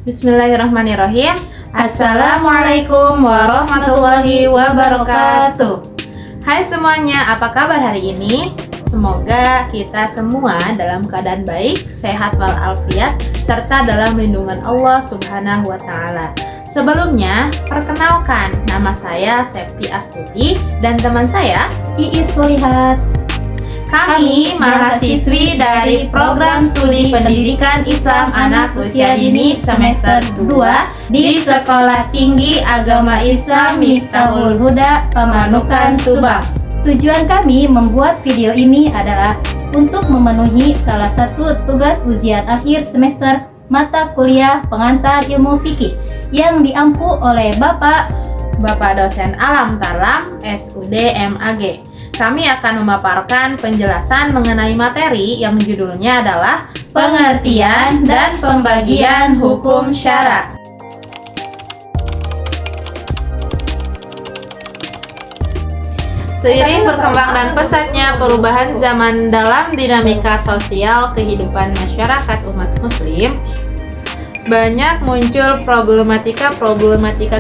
Bismillahirrahmanirrahim. Assalamualaikum warahmatullahi wabarakatuh. Hai semuanya, apa kabar hari ini? Semoga kita semua dalam keadaan baik, sehat walafiat, serta dalam lindungan Allah Subhanahu wa Ta'ala. Sebelumnya, perkenalkan, nama saya Septi Astuti dan teman saya Iis Solihat. Kami mahasiswi dari Program Studi Pendidikan Islam Anak Usia Dini semester 2 di Sekolah Tinggi Agama Islam Miftahul Huda, Pamanukan, Subang. Tujuan kami membuat video ini adalah untuk memenuhi salah satu tugas ujian akhir semester mata kuliah pengantar ilmu fikih yang diampu oleh Bapak dosen Alam Tarlam, SUD MAG. Kami akan memaparkan penjelasan mengenai materi yang judulnya adalah Pengertian dan Pembagian Hukum Syara. Seiring berkembang dan pesatnya perubahan zaman dalam dinamika sosial kehidupan masyarakat umat muslim, banyak muncul problematika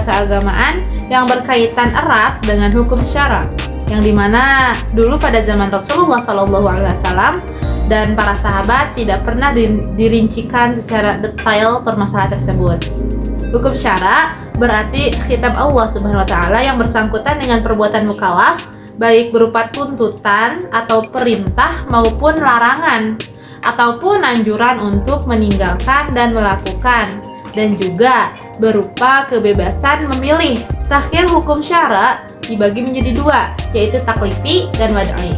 keagamaan yang berkaitan erat dengan hukum syara, yang dimana dulu pada zaman Rasulullah SAW dan para sahabat tidak pernah dirincikan secara detail permasalahan tersebut. Hukum syara berarti khitab Allah Subhanahu wa Ta'ala yang bersangkutan dengan perbuatan mukallaf, baik berupa tuntutan atau perintah maupun larangan, ataupun anjuran untuk meninggalkan dan melakukan, dan juga berupa kebebasan memilih. Takhir hukum syara dibagi menjadi dua, yaitu taklifi dan wad'i.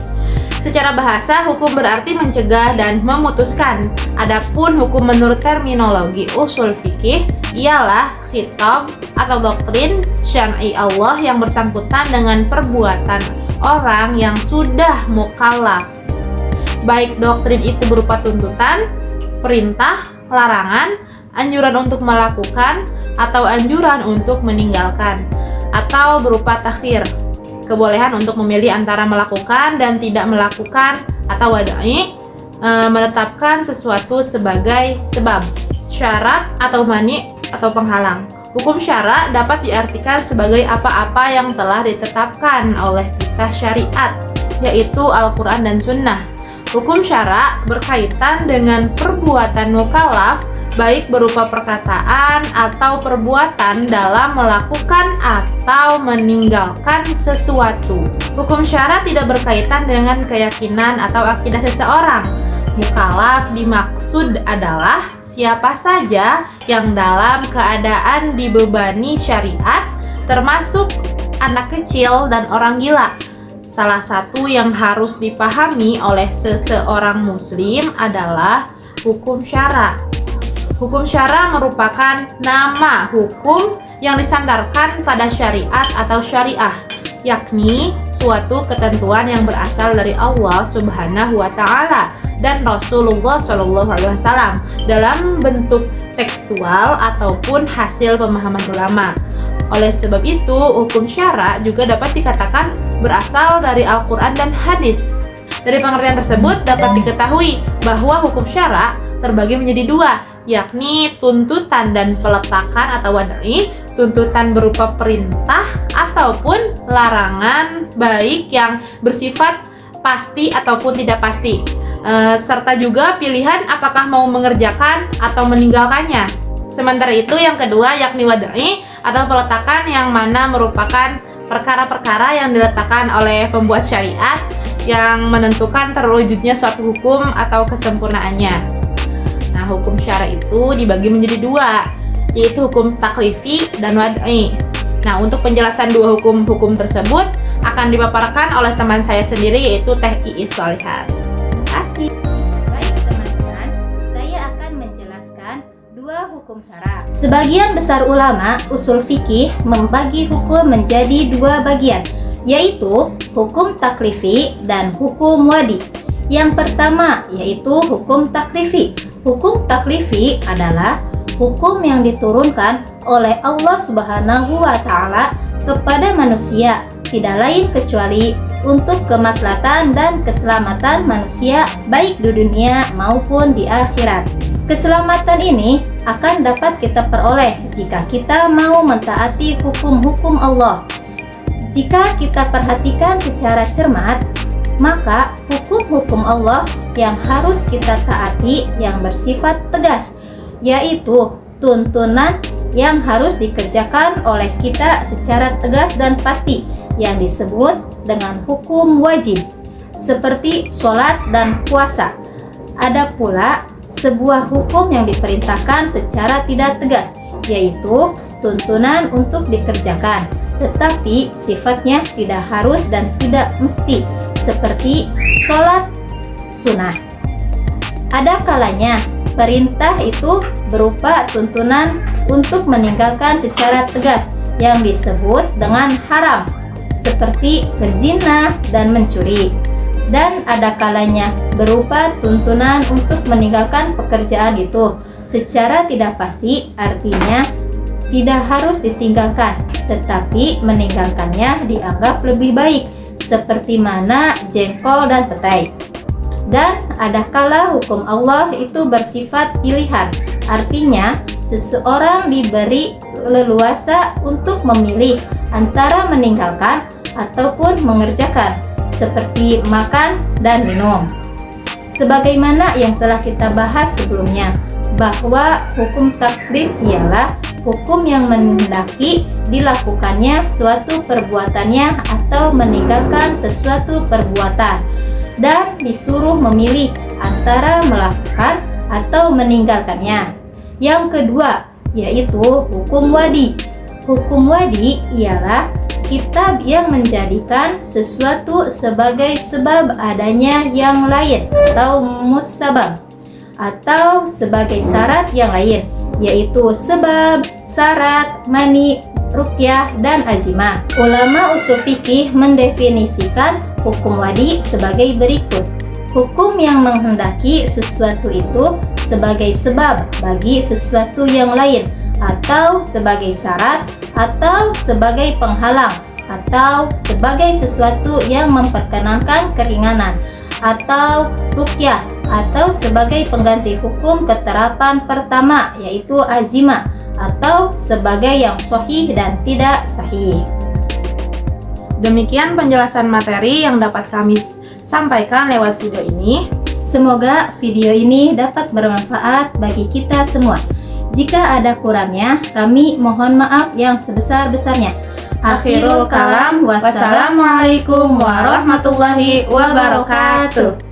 Secara bahasa, hukum berarti mencegah dan memutuskan. Adapun hukum menurut terminologi usul fikih ialah khitab atau doktrin syar'i Allah yang bersangkutan dengan perbuatan orang yang sudah mukallaf. Baik doktrin itu berupa tuntutan, perintah, larangan, anjuran untuk melakukan, atau anjuran untuk meninggalkan, atau berupa takhir, kebolehan untuk memilih antara melakukan dan tidak melakukan, atau wad'i, menetapkan sesuatu sebagai sebab, syarat atau mani atau penghalang. Hukum syara dapat diartikan sebagai apa-apa yang telah ditetapkan oleh kitab syariat, yaitu Al-Quran dan Sunnah. Hukum syara berkaitan dengan perbuatan mukallaf, baik berupa perkataan atau perbuatan dalam melakukan atau meninggalkan sesuatu. Hukum syara tidak berkaitan dengan keyakinan atau akidah seseorang. Mukallaf dimaksud adalah siapa saja yang dalam keadaan dibebani syariat, termasuk anak kecil dan orang gila. Salah satu yang harus dipahami oleh seseorang muslim adalah hukum syara. Hukum syara merupakan nama hukum yang disandarkan pada syariat atau syariah, yakni suatu ketentuan yang berasal dari Allah Subhanahu wa Ta'ala dan Rasulullah SAW dalam bentuk tekstual ataupun hasil pemahaman ulama. Oleh sebab itu, hukum syara juga dapat dikatakan berasal dari Al-Quran dan hadis. Dari pengertian tersebut dapat diketahui bahwa hukum syara terbagi menjadi dua, yakni tuntutan dan peletakan atau wad'i. Tuntutan berupa perintah ataupun larangan, baik yang bersifat pasti ataupun tidak pasti, serta juga pilihan apakah mau mengerjakan atau meninggalkannya. Sementara itu yang kedua yakni wad'i atau peletakan, yang mana merupakan perkara-perkara yang diletakkan oleh pembuat syariat yang menentukan terwujudnya suatu hukum atau kesempurnaannya. Nah, hukum syara itu dibagi menjadi dua, yaitu hukum taklifi dan wad'i. Nah, untuk penjelasan dua hukum tersebut akan dipaparkan oleh teman saya sendiri, yaitu Teh Iis Solihat. Terima kasih. Baik teman-teman, saya akan menjelaskan dua hukum syara. Sebagian besar ulama usul fikih membagi hukum menjadi dua bagian, yaitu hukum taklifi dan hukum wad'i. Yang pertama yaitu hukum taklifi. Hukum taklifi adalah hukum yang diturunkan oleh Allah Subhanahu wa Ta'ala kepada manusia, tidak lain kecuali untuk kemaslahatan dan keselamatan manusia baik di dunia maupun di akhirat. Keselamatan ini akan dapat kita peroleh jika kita mau mentaati hukum-hukum Allah. Jika kita perhatikan secara cermat, maka hukum-hukum Allah yang harus kita taati yang bersifat tegas, yaitu tuntunan yang harus dikerjakan oleh kita secara tegas dan pasti, yang disebut dengan hukum wajib, seperti sholat dan puasa. Ada pula sebuah hukum yang diperintahkan secara tidak tegas, yaitu tuntunan untuk dikerjakan, tetapi sifatnya tidak harus dan tidak mesti, seperti sholat sunnah. Ada kalanya perintah itu berupa tuntunan untuk meninggalkan secara tegas yang disebut dengan haram, seperti berzina dan mencuri. Dan ada kalanya berupa tuntunan untuk meninggalkan pekerjaan itu secara tidak pasti, artinya tidak harus ditinggalkan, tetapi meninggalkannya dianggap lebih baik, seperti mana jengkol dan petai. Dan ada kala hukum Allah itu bersifat pilihan, artinya seseorang diberi leluasa untuk memilih antara meninggalkan ataupun mengerjakan, seperti makan dan minum. Sebagaimana yang telah kita bahas sebelumnya, bahwa hukum taklif ialah hukum yang menghendaki dilakukannya suatu perbuatannya atau meninggalkan sesuatu perbuatan, dan disuruh memilih antara melakukan atau meninggalkannya. Yang kedua, yaitu hukum wadi. Hukum wadi ialah kitab yang menjadikan sesuatu sebagai sebab adanya yang lain atau musabab, atau sebagai syarat yang lain, yaitu sebab, syarat, mani, ruqyah, dan azimah. Ulama usul fikih mendefinisikan hukum wadi sebagai berikut. Hukum yang menghendaki sesuatu itu sebagai sebab bagi sesuatu yang lain, atau sebagai syarat, atau sebagai penghalang, atau sebagai sesuatu yang memperkenankan keringanan, atau ruqyah, atau sebagai pengganti hukum keterapan pertama, yaitu azimah, atau sebagai yang sahih dan tidak sahih. Demikian penjelasan materi yang dapat kami sampaikan lewat video ini. Semoga video ini dapat bermanfaat bagi kita semua. Jika ada kurangnya, kami mohon maaf yang sebesar-besarnya. Akhirul kalam, wassalamualaikum warahmatullahi wabarakatuh.